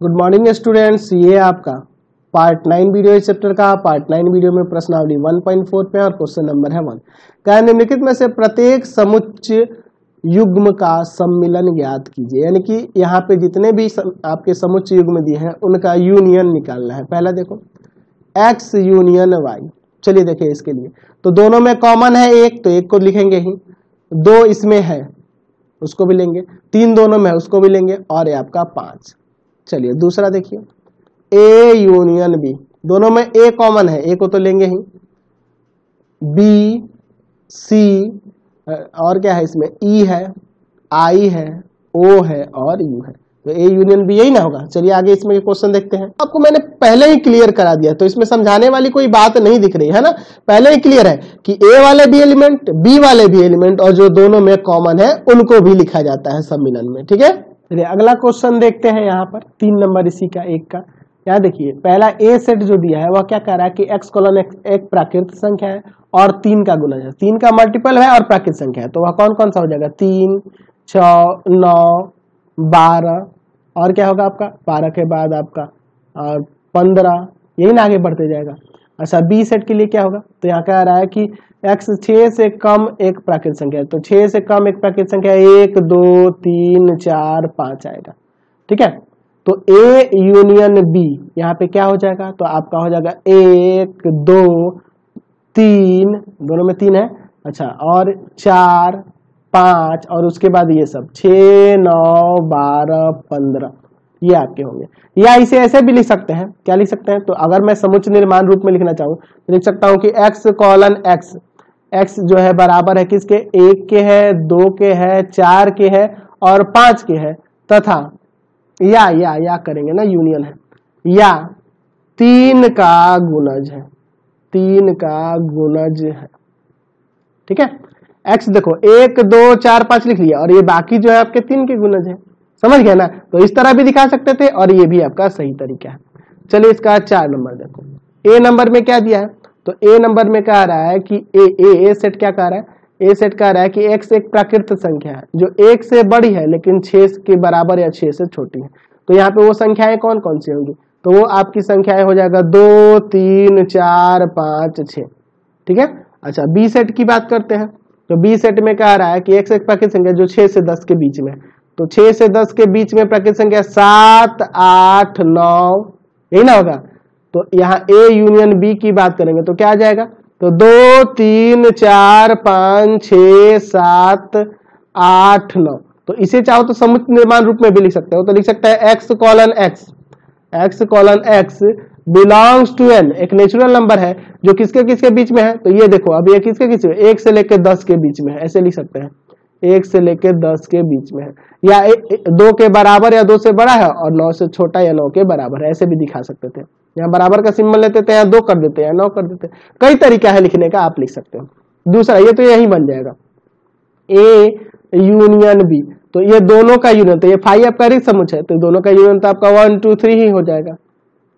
Good morning students, ये आपका part 9 video इस चैप्टर का। पार्ट 9 वीडियो में प्रश्नावली 1.4 पे और क्वेश्चन नंबर है 1 का निम्नलिखित में से प्रत्येक समुच्चय युग्म का सम्मिलन ज्ञात कीजिए। यानी कि यहाँ पे जितने भी आपके समुच्चय युग्म दिए हैं उनका यूनियन निकालना है। पहला देखो x यूनियन y। चलिए देखिए इसके लिए तो दोनों में कॉमन है एक, तो एक को लिखेंगे ही, दो इसमें है उसको भी लेंगे, तीन दोनों में है उसको भी लेंगे, और ये आपका 5। चलिए दूसरा देखिए a यूनियन b, दोनों में a कॉमन है, a को तो लेंगे ही, b c और क्या है इसमें e है, i है, o है और u है, तो a यूनियन b यही ना होगा। चलिए आगे इसमें क्वेश्चन देखते हैं। आपको मैंने पहले ही क्लियर करा दिया तो इसमें समझाने वाली कोई बात नहीं दिख रही है ना, पहले ही क्लियर है कि a वाले भी एलिमेंट b वाले भी एलिमेंट और जो दोनों में कॉमन है उनको भी लिखा जाता है सम्मिलन में। ठीक है, चलिए अगला क्वेश्चन देखते हैं। यहाँ पर 3 नंबर इसी का एक का। यहाँ देखिए पहला ए सेट जो दिया है वह क्या कह रहा है कि x कोलन x एक प्राकृत संख्या है और 3 का गुणज है, 3 का मल्टीपल है और प्राकृत संख्या है, तो वह कौन कौन सा हो जाएगा, 3, 6, 9, 12 और क्या होगा आपका 12 के बाद आपका 15, यही ना आगे बढ़ते जाएगा। अच्छा बी सेट के लिए क्या होगा, तो यहाँ कह रहा है कि x 6 से कम एक प्राकृत संख्या है, तो 6 से कम एक प्राकृत संख्या 1, 2, 3, 4, 5 आएगा। ठीक है, तो A यूनियन B यहाँ पे क्या हो जाएगा, तो आपका हो जाएगा 1, 2, 3, दोनों में 3 है, अच्छा और 4, 5 और उसके बाद ये सब 6, 9, 12, 15 ये आपके होंगे। या इसे ऐसे भी लिख सकते हैं, क्या लिख सकते हैं, तो अगर मैं समुच्चय निर्माण रूप में लिखना चाहूँ तो लिख सकता हूँ कि x कोलन x, x जो है बराबर है किसके, 1 के है, 2 के है, 4 के है और 5 के है, तथा या करेंगे ना, यूनियन है, या 3 का गुणज है, 3 का गुणज है। ठीक है, x देखो 1, 2, 4, 5 लिख लिया और ये बाकी जो है आपके 3 के गुणज है, समझ गए ना, तो इस तरह भी दिखा सकते थे और ये भी आपका सही तरीका है। चलिए इसका 4 नंबर देखो, ए नंबर में क्या दिया है, तो ए नंबर में कह रहा है कि ए सेट क्या कह रहा है, ए सेट कह रहा है कि x एक प्राकृत संख्या है जो 1 से बड़ी है लेकिन 6 के बराबर या 6 से छोटी है, तो यहाँ पे वो संख्याएं कौन कौन सी होंगी, तो वो आपकी संख्याएं हो जाएगा 2, 3, 4, 5, 6। ठीक है, अच्छा बी सेट की बात करते हैं, तो बी सेट में कह रहा है कि x एक प्राकृत संख्या जो 6 से 10 के बीच में, तो 6 से 10 के बीच में प्राकृत संख्या 7, 8, 9 यही ना होगा, तो यहाँ ए यूनियन बी की बात करेंगे तो क्या आ जाएगा, तो 2, 3, 4, 5, 6, 7, 8, 9, तो इसे चाहो तो समुच्चय निर्माण रूप में भी लिख सकते हो, तो लिख सकते हैं x colon x belongs to n, एक नेचुरल नंबर है जो किसके किसके बीच में है, तो ये देखो अब ये किसके किसके, 1 से लेकर 10 के बीच में है, ऐसे लिख सकते हैं 1 से लेकर 10 के बीच में है, या 2 के बराबर या 2 से बड़ा है और 9 से छोटा या 9 के बराबर है, ऐसे भी दिखा सकते थे। यहाँ बराबर का सिंबल लेते थे, यहाँ 2 कर देते हैं, 9 कर देते हैं, कई तरीका है लिखने का, आप लिख सकते हो। दूसरा ये तो यही बन जाएगा ए यूनियन बी, तो ये दोनों का यूनियन, तो ये 5 आपका रिक्त समुच्चय है, तो दोनों का यूनियन तो आपका 1, 2, 3 ही हो जाएगा,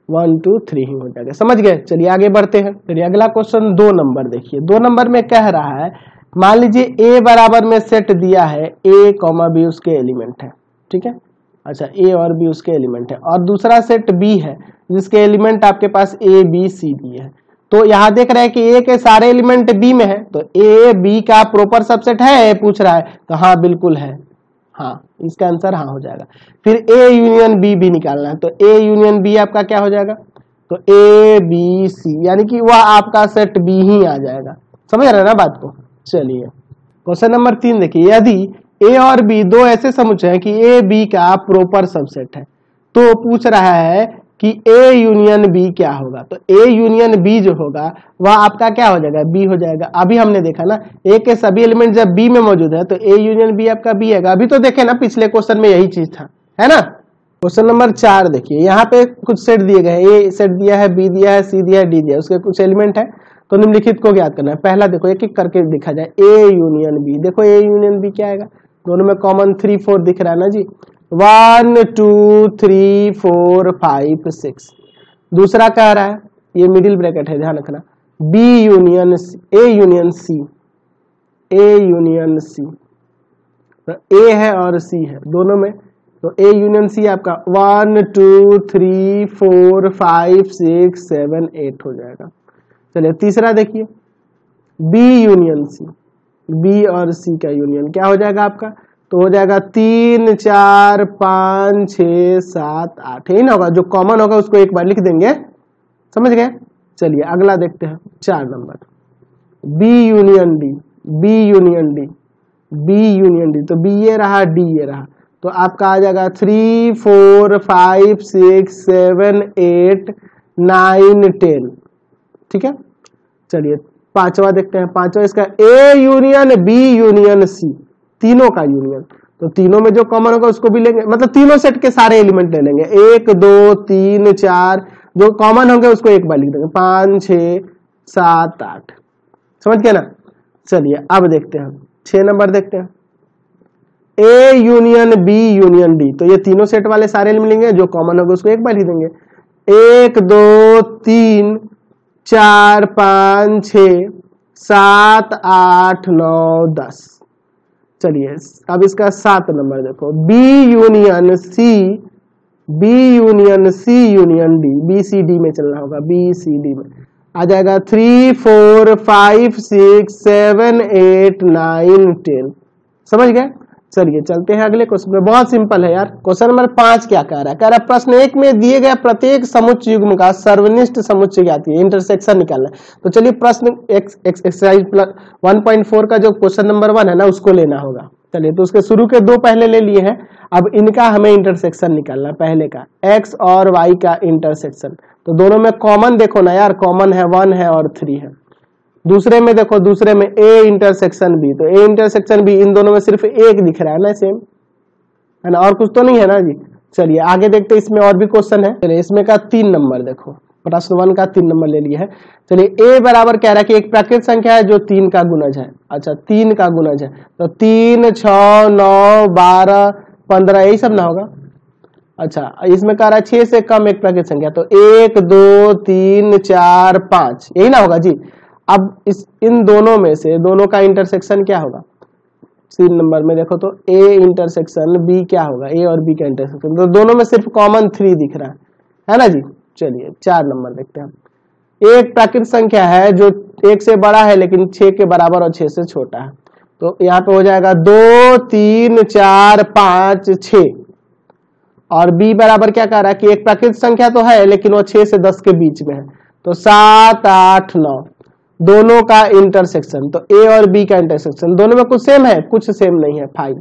1, 2, 3 ही हो जाएगा, समझ गए। चलिए आगे बढ़ते हैं। चलिए अगला क्वेश्चन 2 नंबर देखिए, 2 नंबर में कह रहा है मान लीजिए a बराबर में सेट दिया है a, b उसके एलिमेंट है। ठीक है, अच्छा a और b उसके एलिमेंट है और दूसरा सेट b है जिसके एलिमेंट आपके पास a, b, c दिए है, तो यहाँ देख रहे हैं कि a के सारे एलिमेंट b में है, तो a b का प्रॉपर सबसेट है पूछ रहा है, तो हाँ बिल्कुल है, हाँ इसका आंसर हाँ हो जाएगा। फिर a यूनियन b भी निकालना है, तो a यूनियन b आपका क्या हो जाएगा, तो a, b, c यानी कि वह आपका सेट b ही आ जाएगा, समझ रहे हैं ना बात को। चलिए क्वेश्चन नंबर 3 देखिए, यदि a और b दो ऐसे समुच्चय हैं कि a b का प्रॉपर सबसेट है, तो पूछ रहा है कि a यूनियन b क्या होगा, तो a यूनियन b जो होगा वह आपका क्या हो जाएगा, b हो जाएगा। अभी हमने देखा ना a के सभी एलिमेंट जब b में मौजूद है तो a यूनियन b आपका b है, अभी तो देखे ना पिछले क्वेश्चन में यही चीज था, है ना। क्वेश्चन नंबर 4 देखिए, यहाँ पे कुछ सेट दिए गए हैं, a सेट दिया है, b दिया है, c दिया है, d दिया है, उसके कुछ एलिमेंट है, तो निम्नलिखित को ज्ञात करना है। पहला देखो एक एक करके दिखा जाए, a यूनियन b, देखो a यूनियन b क्या आएगा, दोनों में कॉमन 3, 4 दिख रहा है ना जी, 1, 2, 3, 4, 5, 6। दूसरा कह रहा है, ये मिडिल ब्रैकेट है ध्यान रखना, b union c, a union c, a union c, तो a है और c है, दोनों में तो ए यूनियन सी आपका 1 2 3 4 5 6 7 8 हो जाएगा। चलिए तीसरा देखिए, बी यूनियन सी, बी और सी का यूनियन क्या हो जाएगा आपका, तो हो जाएगा 3 4 5 6 7 8, यही ना होगा, जो कॉमन होगा उसको एक बार लिख देंगे, समझ गए। चलिए अगला देखते हैं 4 number, B union D, B union D, B union D, तो बी ये रहा, डी ये रहा, तो आपका आ जाएगा 3 4 5 6 7 8 9 10, ठीक है। चलिए पांचवा देखते हैं, पांचवा इसका A union B union C, तीनों का यूनियन, तो तीनों में जो कॉमन होगा उसको भी लेंगे, मतलब तीनों सेट के सारे एलिमेंट ले लेंगे, 1 2 3 4, जो कॉमन होंगे उसको एक बार लिख देंगे, 5 6 7 8, समझ गए ना। चलिए अब देखते हैं 6 नंबर देखते हैं, A union B union D, तो ये तीनों सेट वाले सारे एलिमेंट लेंगे, जो कॉमन होगा उसको एक बार लिख देंगे, 1 2 3 4 5 6 7 8 9 10। चलिए अब इसका 7 नंबर देखो, B union C, B union C union D, B C D में चलना होगा, बी सी डी में आ जाएगा 3 4 5 6 7 8 9 10, समझ गए। चलिए चलते हैं अगले क्वेश्चन में, बहुत सिंपल है यार। क्वेश्चन नंबर 5 क्या कह रहा है, कह रहा है प्रश्न 1 में दिए गए प्रत्येक समुच्चय युग्म का सर्वनिष्ठ समुच्चय ज्ञात कीजिए, इंटरसेक्शन निकालना है। तो चलिए प्रश्न एक्सरसाइज 1.4 का जो क्वेश्चन नंबर 1 है ना उसको लेना होगा। चलिए तो उसके शुरू के 2 पहले ले लिए हैं, अब इनका हमें इंटरसेक्शन निकालना है। पहले का x और y का इंटरसेक्शन, तो दोनों में कॉमन देखो ना यार, कॉमन है 1 है और 3 है। दूसरे में देखो, दूसरे में a इंटरसेक्शन b, तो a इंटरसेक्शन b, इन दोनों में सिर्फ एक दिख रहा है ना, सेम है ना, और कुछ तो नहीं है ना जी। चलिए आगे देखते हैं, इसमें और भी क्वेश्चन है। चलिए इसमें का 3 नंबर देखो, प्रश्न 1 का 3 नंबर ले लिया है। चलिए a बराबर कह रहा है कि एक प्राकृत संख्या है जो 3 का गुणज है, अच्छा 3 का गुणज है, तो 3 6 9 12 15 यही सब ना होगा। अच्छा इसमें कह रहा है 6 से कम एक प्राकृत संख्या, तो 1 2 3 4 5 यही ना होगा जी। अब इन दोनों में से दोनों का इंटरसेक्शन क्या होगा, 3 नंबर में देखो तो a इंटरसेक्शन b क्या होगा, a और b का इंटरसेक्शन, तो दोनों में सिर्फ कॉमन 3 दिख रहा है ना जी। चलिए 4 नंबर देखते हैं, एक प्राकृत संख्या है जो 1 से बड़ा है लेकिन 6 के बराबर और 6 से छोटा है, तो यहाँ पे हो जाएगा 2 3 4 5 6, और b बराबर क्या कह रहा है कि एक प्राकृत संख्या तो है लेकिन वो 6 से 10 के बीच में है, तो 7 8 9, दोनों का इंटरसेक्शन, तो a और b का इंटरसेक्शन, दोनों में कुछ सेम है कुछ सेम नहीं है, 5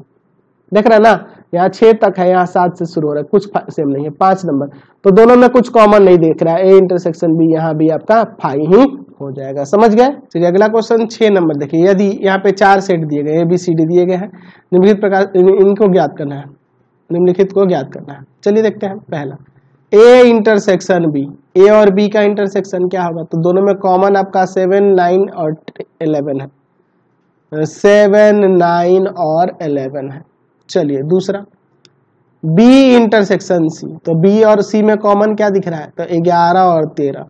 देख रहा है ना, यहाँ 6 तक है, यहाँ 7 से शुरू हो रहा है, कुछ सेम नहीं है। 5 नंबर, तो दोनों में कुछ कॉमन नहीं दिख रहा है, a इंटरसेक्शन b, यहाँ भी आपका 5 ही हो जाएगा, समझ गए। चलिए अगला क्वेश्चन 6 नंबर देखिए, यदि यहाँ पे 4 सेट दिए गए, ABCD दिए गए हैं, निम्नलिखित प्रकार इनको ज्ञात करना है, निम्नलिखित को ज्ञात करना है। चलिए देखते हैं, पहला a इंटरसेक्शन b, a और b का इंटरसेक्शन क्या होगा, तो दोनों में कॉमन आपका 7 9 और 11 है, 7 9 और 11 है। चलिए दूसरा b इंटरसेक्शन c, तो b और c में कॉमन क्या दिख रहा है, तो 11 और 13,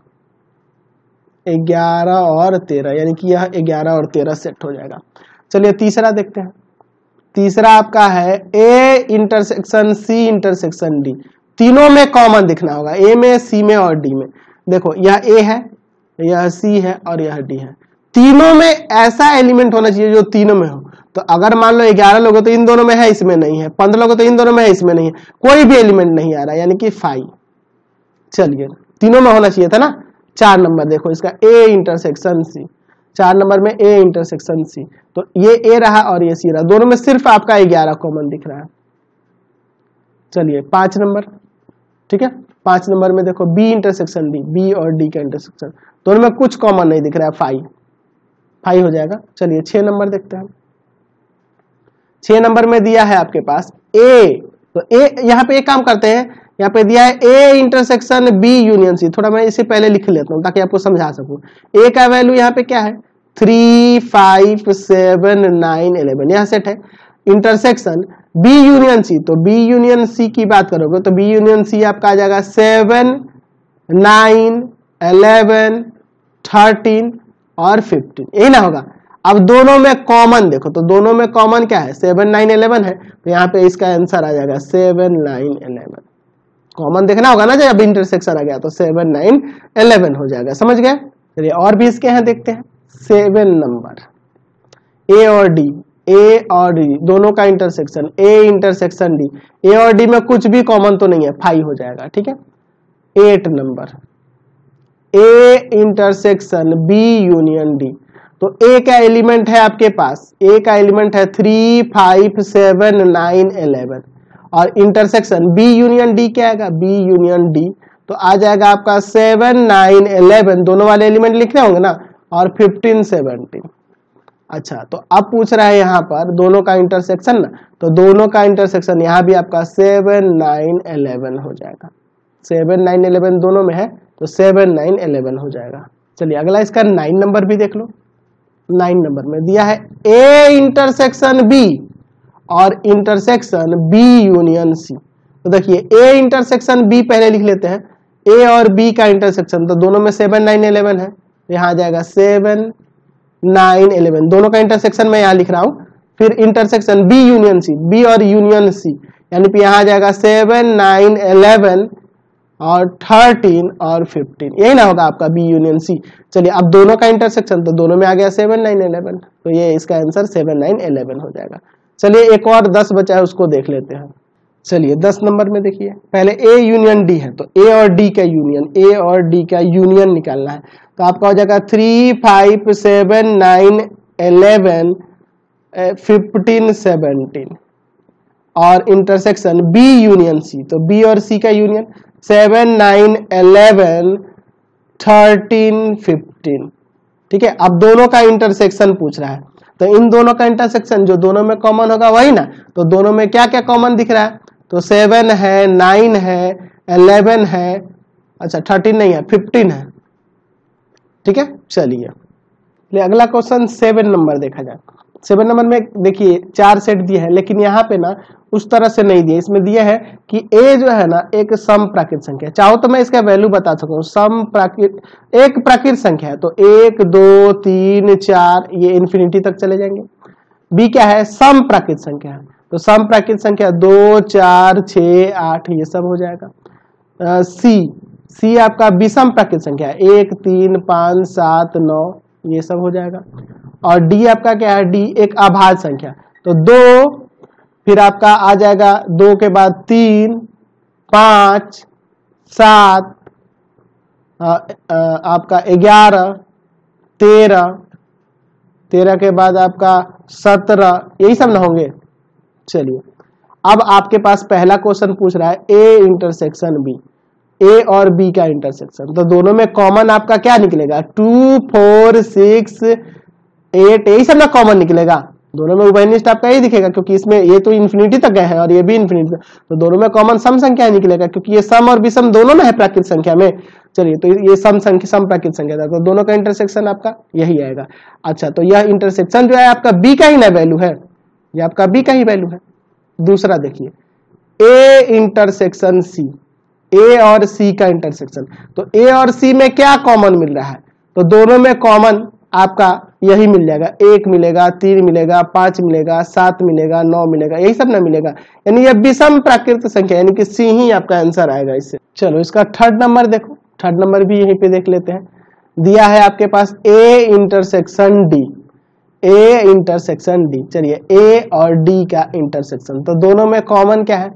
11 और 13, यानी कि यह 11 और 13 सेट हो जाएगा। चलिए तीसरा देखते हैं, तीसरा आपका है a intersection c intersection d, तीनों में कॉमन दिखना होगा, a में c में और d में। देखो यह a है, यह c है और यह d है, तीनों में ऐसा एलिमेंट होना चाहिए जो तीनों में हो। तो अगर मान लो 11 लोग तो इन दोनों में है इसमें नहीं है, 15 लोग तो इन दोनों में है इसमें नहीं है, कोई भी एलिमेंट नहीं आ रहा, यानी कि 5। चलिए तीनों में होना चाहिए था ना। 4 नंबर देखो इसका a इंटरसेक्शन c, 4 नंबर में a इंटरसेक्शन c, तो ये a रहा और ये c रहा, दोनों में सिर्फ आपका 11 कॉमन दिख रहा है। चलिए 5 नंबर, ठीक है, 5 नंबर में देखो b इंटरसेक्शन d, b और d का इंटरसेक्शन, दोनों में कुछ कॉमन नहीं दिख रहा है, 5 हो जाएगा। चलिए 6 नंबर देखते हैं, 6 नंबर में दिया है आपके पास a, तो a यहाँ पे एक काम करते हैं, यहाँ पे दिया है a intersection b union c, थोड़ा मैं इसे पहले लिख लेता हूँ ताकि आपको समझा सकूं। a का वैल्यू यहाँ पे क्या है, 3 5 7 9 11, यह सेट है। इंटरसेक्शन b यूनियन c, तो b यूनियन c की बात करोगे तो b यूनियन c आपका आ जाएगा 7 9 11 13 और 15, यही ना होगा। अब दोनों में कॉमन देखो, तो दोनों में कॉमन क्या है, 7 9 11 है, तो यहाँ पे इसका आंसर आ जाएगा 7 9 11। कॉमन देखना होगा ना, जब इंटरसेक्शन आ गया तो 7 9 11 हो जाएगा, समझ गए। चलिए और भी इसके यहाँ देखते हैं। 7 नंबर, ए और डी, ए और डी दोनों का इंटरसेक्शन, ए इंटरसेक्शन डी, ए और डी में कुछ भी कॉमन तो नहीं है, 5 हो जाएगा, ठीक है। 8 number, A intersection B union D, तो ए का एलिमेंट है आपके पास, ए का एलिमेंट है 3 5 7 9 11 और इंटरसेक्शन बी यूनियन डी क्या आएगा, बी यूनियन डी, तो आ जाएगा आपका 7 9 11, दोनों वाले एलिमेंट लिखने होंगे ना, और 15 17। अच्छा, तो अब पूछ रहा है यहाँ पर दोनों का इंटरसेक्शन ना, तो दोनों का इंटरसेक्शन यहाँ भी आपका 7 9 11 हो जाएगा। 7 9 11 दोनों में है, तो 7 9 11 हो जाएगा। चलिए अगला इसका 9 नंबर भी देख लो। 9 नंबर में दिया है ए इंटरसेक्शन बी और इंटरसेक्शन बी यूनियन सी, तो देखिए ए इंटरसेक्शन बी पहले लिख लेते हैं, ए और बी का इंटरसेक्शन, तो दोनों में 7 9 11 है, यहाँ आ जाएगा 7 9 11, दोनों का इंटरसेक्शन मैं यहाँ लिख रहा हूं। फिर intersection B union C, B और यूनियन सी, यानी कि यहाँ आ जाएगा 7 9 11 और 13 और 15, यही ना होगा आपका बी यूनियन सी। चलिए अब दोनों का इंटरसेक्शन, तो दोनों में आ गया 7 9 11, तो ये इसका आंसर 7 9 11 हो जाएगा। चलिए एक और 10 बचा है, उसको देख लेते हैं। चलिए 10 नंबर में देखिए, पहले ए यूनियन डी है, तो ए और डी का यूनियन, ए और डी का यूनियन निकालना है, तो आपका हो जाएगा 3 5 7 9 11 15 17 और इंटरसेक्शन बी यूनियन सी, तो बी और सी का यूनियन 7 9 11 13 15, ठीक है। अब दोनों का इंटरसेक्शन पूछ रहा है, तो इन दोनों का इंटरसेक्शन जो दोनों में कॉमन होगा वही ना, तो दोनों में क्या क्या कॉमन दिख रहा है, तो 7 है 9 है 11 है, अच्छा 13 नहीं है 15 है, ठीक है। चलिए अगला क्वेश्चन 7 नंबर देखा जाए। 7 नंबर में देखिए 4 सेट दिए हैं, लेकिन यहाँ पे ना उस तरह से नहीं दिए, इसमें दिया है कि a जो है ना एक सम प्राकृत संख्या है, चाहो तो मैं इसका वैल्यू बता सकूं, सम प्राकृत एक प्राकृत संख्या है, तो 1 2 3 4 ये इन्फिनिटी तक चले जाएंगे। b क्या है, सम प्राकृत संख्या है, तो सम प्राकृत संख्या 2 4 6 8 ये सब हो जाएगा। c आपका विषम प्राकृत संख्या है, 1 3 5 7 9 ये सब हो जाएगा। और d आपका क्या है, d एक अभाज्य संख्या, तो 2, फिर आपका आ जाएगा 2 के बाद 3 5 7 आपका 11 13 के बाद आपका 17, यही सब ना होंगे। चलिए अब आपके पास पहला क्वेश्चन पूछ रहा है ए इंटरसेक्शन बी, ए और बी का इंटरसेक्शन, तो दोनों में कॉमन आपका क्या निकलेगा, 2 4 6 8 यही सब ना कॉमन निकलेगा, दोनों में उभयनिष्ठ आपका यही दिखेगा, क्योंकि इसमें ये तो इन्फिनिटी तक गए हैं और ये भी इन्फिनिटी तक, तो दोनों में कॉमन सम संख्या निकलेगा, क्योंकि ये सम और विषम दोनों में है प्राकृत संख्या में। चलिए तो ये सम प्राकृत संख्या था, तो दोनों का इंटरसेक्शन आपका यही आएगा। अच्छा, तो यह इंटरसेक्शन जो है आपका बी का ही ना वैल्यू है, ये आपका बी का ही वैल्यू है। दूसरा देखिए ए इंटरसेक्शन सी, ए और सी का इंटरसेक्शन, तो ए और सी में क्या कॉमन मिल रहा है, तो दोनों में कॉमन आपका यही मिल जाएगा, 1 मिलेगा 3 मिलेगा 5 मिलेगा 7 मिलेगा 9 मिलेगा, यही सब ना मिलेगा, यानी यह विषम प्राकृत संख्या, यानी कि सी ही आपका आंसर आएगा इससे। चलो इसका 3rd नंबर देखो, 3rd नंबर भी यहीं पे देख लेते हैं। दिया है आपके पास A intersection D, A intersection D, चलिए ए और डी का इंटरसेक्शन, तो दोनों में कॉमन क्या है,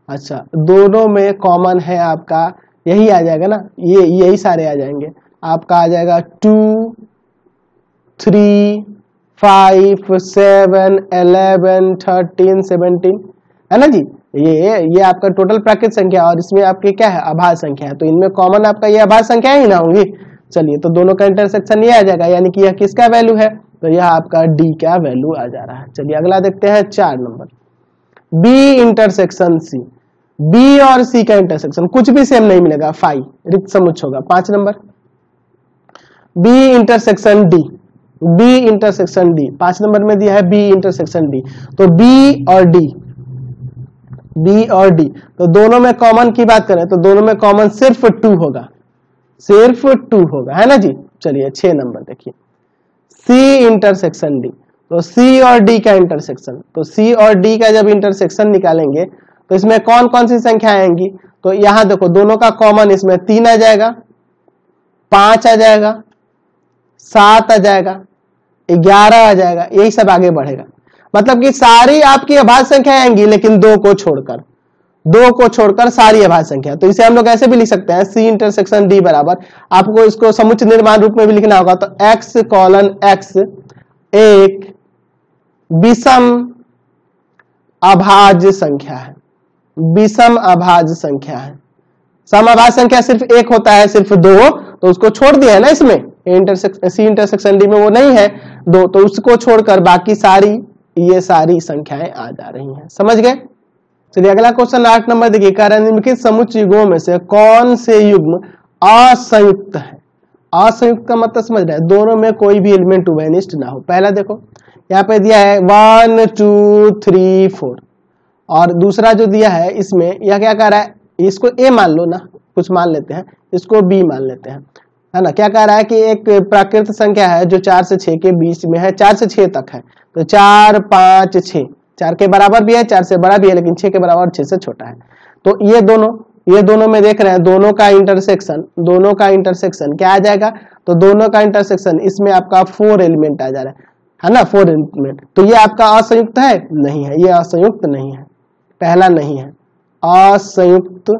अच्छा दोनों में कॉमन है आपका यही आ जाएगा ना, ये यही सारे आ जाएंगे, आपका आ जाएगा 2 3 5 7 11 13 17 है ना जी, ये आपका टोटल प्राकृत संख्या और इसमें आपके क्या है अभाज्य संख्या है, तो इनमें कॉमन आपका ये अभाज्य संख्या ही ना होंगी। चलिए तो दोनों का इंटरसेक्शन ये आ जाएगा, यानी कि यह किसका वैल्यू है, तो यह आपका डी का वैल्यू आ जा रहा है। चलिए अगला देखते हैं 4 number, B intersection C, B और सी का इंटरसेक्शन कुछ भी सेम नहीं मिलेगा, 5 रिक्त समुच्चय होगा। 5 number B intersection D, B intersection D, 5 number में दिया है बी इंटरसेक्शन डी, तो बी और डी, बी और डी, तो दोनों में कॉमन की बात करें तो दोनों में कॉमन सिर्फ 2 होगा, सिर्फ 2 होगा, है ना जी। चलिए 6 नंबर देखिए, सी इंटरसेक्शन डी, तो सी और डी का इंटरसेक्शन, तो सी और डी का जब इंटरसेक्शन निकालेंगे तो इसमें कौन कौन सी संख्या आएंगी, तो यहां देखो दोनों का कॉमन इसमें 3 आ जाएगा, 5 आ जाएगा, 7 आ जाएगा, 11 आ जाएगा, यही सब आगे बढ़ेगा। मतलब कि सारी आपकी अभाज्य संख्या आएंगी लेकिन दो को छोड़कर सारी अभाज्य संख्या। तो इसे हम लोग ऐसे भी लिख सकते हैं, सी इंटरसेक्शन डी बराबर, आपको इसको समुच्चय निर्माण रूप में भी लिखना होगा, तो x कॉलन x एक विषम अभाज्य संख्या है, विषम अभाज्य संख्या है। समअभाज्य संख्या सिर्फ एक होता है, सिर्फ दो, तो उसको छोड़ दिया है ना इसमें, सी इंटरसेक्शन डी में वो नहीं है दो, तो उसको छोड़कर बाकी सारी ये सारी संख्याएं आ जा रही हैं। समझ गए? चलिए अगला क्वेश्चन 8 नंबर देखिए, कह रहा है निम्नलिखित समुच्चय युग्मों में से कौन से युग्म असंयुक्त है। असंयुक्त का मतलब समझ रहे हैं, दोनों में कोई भी एलिमेंट उभयनिष्ठ ना हो। पहला देखो यहाँ पे दिया है 1 2 3 4, और दूसरा जो दिया है इसमें यह क्या कह रहा है, इसको ए मान लो ना, कुछ मान लेते हैं, इसको बी मान लेते हैं, है ना। क्या कह रहा है कि एक प्राकृत संख्या है जो 4 से 6 के बीच में है, 4 से 6 तक है, तो 4 5 6, 4 के बराबर भी है, 4 से बड़ा भी है, लेकिन 6 के बराबर और 6 से छोटा है। तो ये दोनों में देख रहे हैं, दोनों का इंटरसेक्शन क्या आ जाएगा, तो दोनों का इंटरसेक्शन इसमें आपका 4 एलिमेंट आ जा रहा है ना, 4 एलिमेंट। तो ये आपका असंयुक्त है, नहीं है, ये असंयुक्त नहीं है, पहला नहीं है, असंयुक्त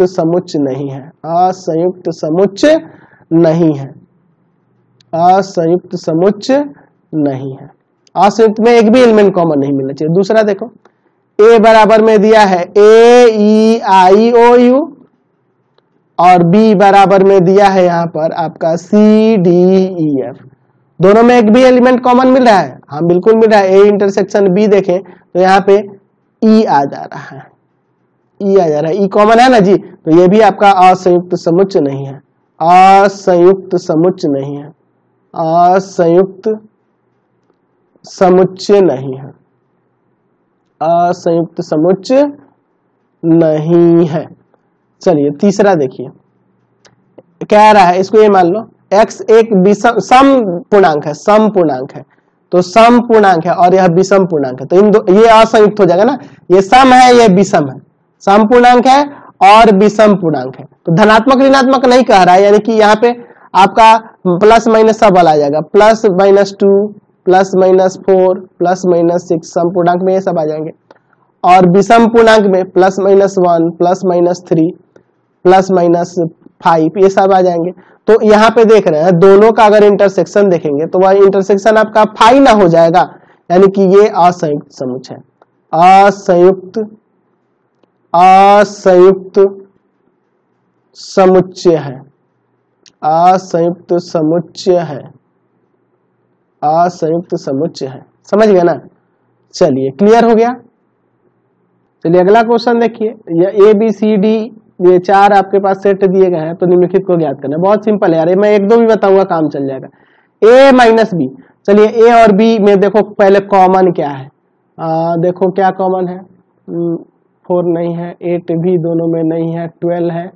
समुच्चय नहीं है, असंयुक्त समुच्चय नहीं है, असंयुक्त समुच्चय नहीं है। असंयुक्त में एक भी एलिमेंट कॉमन नहीं मिलना चाहिए। दूसरा देखो ए बराबर में दिया है ए ई आई ओ यू, और बी बराबर में दिया है यहाँ पर आपका सी डी ई एफ, दोनों में एक भी एलिमेंट कॉमन मिल रहा है, हाँ बिल्कुल मिल रहा है। ए इंटरसेक्शन बी देखें तो यहाँ पे ई आ जा रहा है, ई कॉमन है ना जी, तो ये भी आपका असंयुक्त समुच्चय नहीं है, असंयुक्त समुच्चय नहीं है, असंयुक्त समुच्चय नहीं है, असंयुक्त समुच्चय नहीं है। चलिए तीसरा देखिए, कह रहा है इसको ये मान लो x एक विषम सम पूर्णांक है, तो सम पूर्णांक है और यह विषम पूर्णांक है, तो इन दो ये असंयुक्त हो जाएगा ना, ये सम है ये विषम है, सम पूर्णांक है और विषम पूर्णांक है, तो धनात्मक ऋणात्मक नहीं कह रहा है, यानी कि यहाँ पे आपका प्लस माइनस सब आ जाएगा, plus minus 2 plus minus 4 plus minus 6, सम पूर्णांक में ये सब आ जाएंगे, और विषम पूर्णांक में plus minus 1 plus minus 3 plus minus 5 ये सब आ जाएंगे। तो यहाँ पे देख रहे हैं दोनों का अगर इंटरसेक्शन देखेंगे तो वह इंटरसेक्शन आपका फाई ना हो जाएगा, यानी कि ये असंयुक्त समुच्चय है, असंयुक्त समुच्चय है, असंयुक्त समुच्चय है, असंयुक्त समुच्चय है। समझ गए ना? चलिए क्लियर हो गया। चलिए अगला क्वेश्चन देखिए, ए बी सी डी ये 4 आपके पास सेट दिए गए हैं, तो निम्नलिखित को ज्ञात करना है। बहुत सिंपल है यार, मैं 1 2 भी बताऊंगा काम चल जाएगा। ए माइनस बी, चलिए ए और बी में देखो पहले कॉमन क्या है, देखो क्या कॉमन है, 4 नहीं है, 8 भी दोनों में नहीं है, 12 है,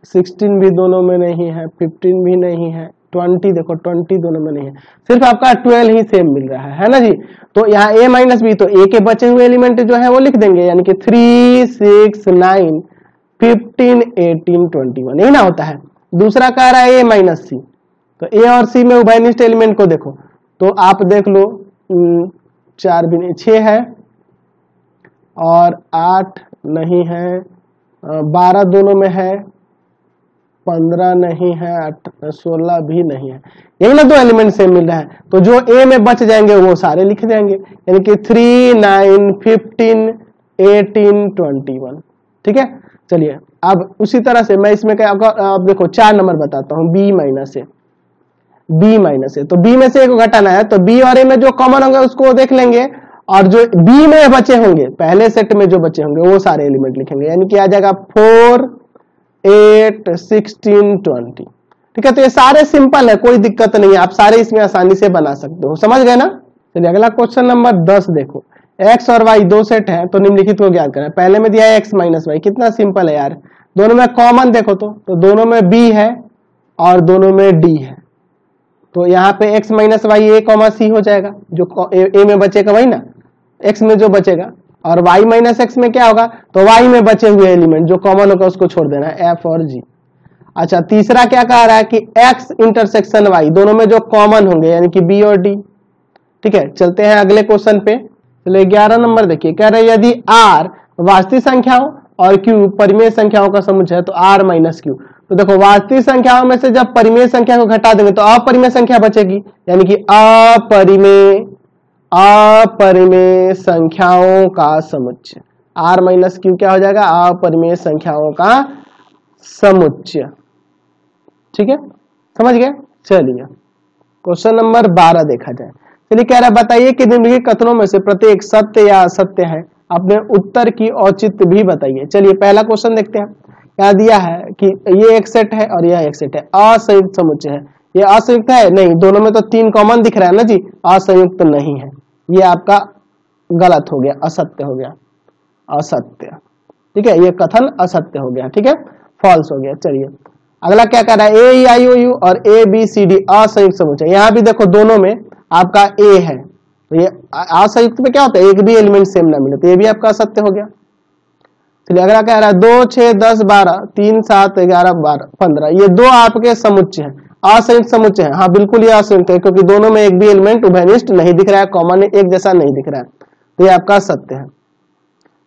16 भी दोनों में नहीं है, 15 भी नहीं है, 20 देखो 20 दोनों में नहीं है, सिर्फ आपका 12 ही सेम मिल रहा है ना जी। तो यहाँ a माइनस बी, तो a के बचे हुए एलिमेंट जो है वो लिख देंगे, यानी कि 3 6 9 15 18 21 यही ना होता है। दूसरा कह रहा है a माइनस सी, तो a और c में उभयनिष्ठ एलिमेंट को देखो, तो आप देख लो 4 भी नहीं, 6 है और 8 नहीं है, 12 दोनों में है, 15 नहीं है, 16 भी नहीं है, यही ना 2 एलिमेंट सेम मिल रहा है। तो जो ए में बच जाएंगे वो सारे लिख देंगे, यानी कि 3 9 15 18 21। ठीक है, चलिए अब उसी तरह से मैं इसमें क्या, अब देखो 4 नंबर बताता हूँ, बी माइनस ए, तो बी में से एक घटाना है, तो बी और ए में जो कॉमन होंगे उसको देख लेंगे, और जो बी में बचे होंगे पहले सेट में जो बचे होंगे वो सारे एलिमेंट लिखेंगे, यानी कि आ जाएगा 4 8 16 20। ठीक है, तो ये सारे सिंपल है, कोई दिक्कत नहीं है, आप सारे इसमें आसानी से बना सकते हो। समझ गए ना? चलिए अगला क्वेश्चन नंबर 10 देखो, x और y 2 सेट है, तो निम्नलिखित को ज्ञात करना। पहले में दिया है x माइनस वाई, कितना सिंपल है यार, दोनों में कॉमन देखो तो दोनों में b है और दोनों में d है, तो यहाँ पे x माइनस वाई ए कॉमा सी हो जाएगा, जो ए में बचेगा वही ना, x में जो बचेगा, और y माइनस एक्स में क्या होगा, तो y में बचे हुए एलिमेंट जो कॉमन होगा उसको छोड़ देना है, f और g। अच्छा तीसरा क्या कह रहा है कि x इंटरसेक्शन y दोनों में जो कॉमन होंगे यानी कि b और d। ठीक है, चलते हैं अगले क्वेश्चन पे। चलिए 11 नंबर देखिए, कह रहे हैं यदि r वास्तविक संख्याओं और q परिमेय संख्याओं का समुच्चय है तो r माइनस q। तो देखो वास्तविक संख्याओं में से जब परिमेय संख्या को घटा देंगे तो अपरिमेय संख्या बचेगी, यानी कि अपरिमेय संख्याओं का समुच्चय, r माइनस q क्या हो जाएगा, अपरिमेय संख्याओं का समुच्चय। ठीक है, समझ गए। चलिए क्वेश्चन नंबर 12 देखा जाए। चलिए कह रहा है बताइए कि निम्नलिखित कथनों में से प्रत्येक सत्य या असत्य है, अपने उत्तर की औचित्य भी बताइए। चलिए पहला क्वेश्चन देखते हैं। क्या दिया है कि ये एक सेट है और यह एक सेट है, असंयुक्त समुच्चय है। ये असंयुक्त है नहीं, दोनों में तो 3 कॉमन दिख रहा है ना जी, असंयुक्त नहीं है, ये आपका गलत हो गया, असत्य हो गया, असत्य। ठीक है, ये कथन असत्य हो गया, ठीक है, फॉल्स हो गया। चलिए अगला क्या कर रहा है, ए आई ओ यू और ए बी सी डी असंयुक्त समुच्चय। यहाँ भी देखो दोनों में आपका ए है, तो ये असंयुक्त में क्या होता है, एक भी एलिमेंट सेम ना मिले, तो ये भी आपका असत्य हो गया। चलिए अगला कह रहा है 2 6 10 12 3 7 11 12 15, ये दो आपके समुच्चय हैं, असंयुक्त समुच्चय है। हाँ बिल्कुल ये असंयुक्त है क्योंकि दोनों में एक भी एलिमेंट उभयनिष्ठ नहीं दिख रहा है, कॉमन एक जैसा नहीं दिख रहा है, तो ये आपका सत्य है।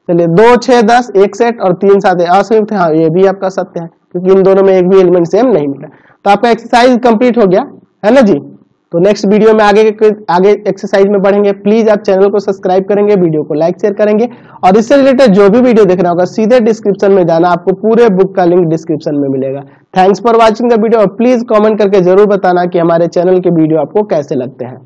चलिए 2 6 10 एक सेट और 3 7 असंयुक्त है, हाँ ये भी आपका सत्य है क्योंकि इन दोनों में एक भी एलिमेंट सेम नहीं मिला। तो आपका एक्सरसाइज कंप्लीट हो गया है ना जी। तो नेक्स्ट वीडियो में आगे एक्सरसाइज में बढ़ेंगे। प्लीज आप चैनल को सब्सक्राइब करेंगे, वीडियो को लाइक शेयर करेंगे, और इससे रिलेटेड जो भी वीडियो देखना होगा सीधे डिस्क्रिप्शन में जाना, आपको पूरे बुक का लिंक डिस्क्रिप्शन में मिलेगा। Thanks for watching the video, और प्लीज कमेंट करके जरूर बताना कि हमारे चैनल के वीडियो आपको कैसे लगते हैं।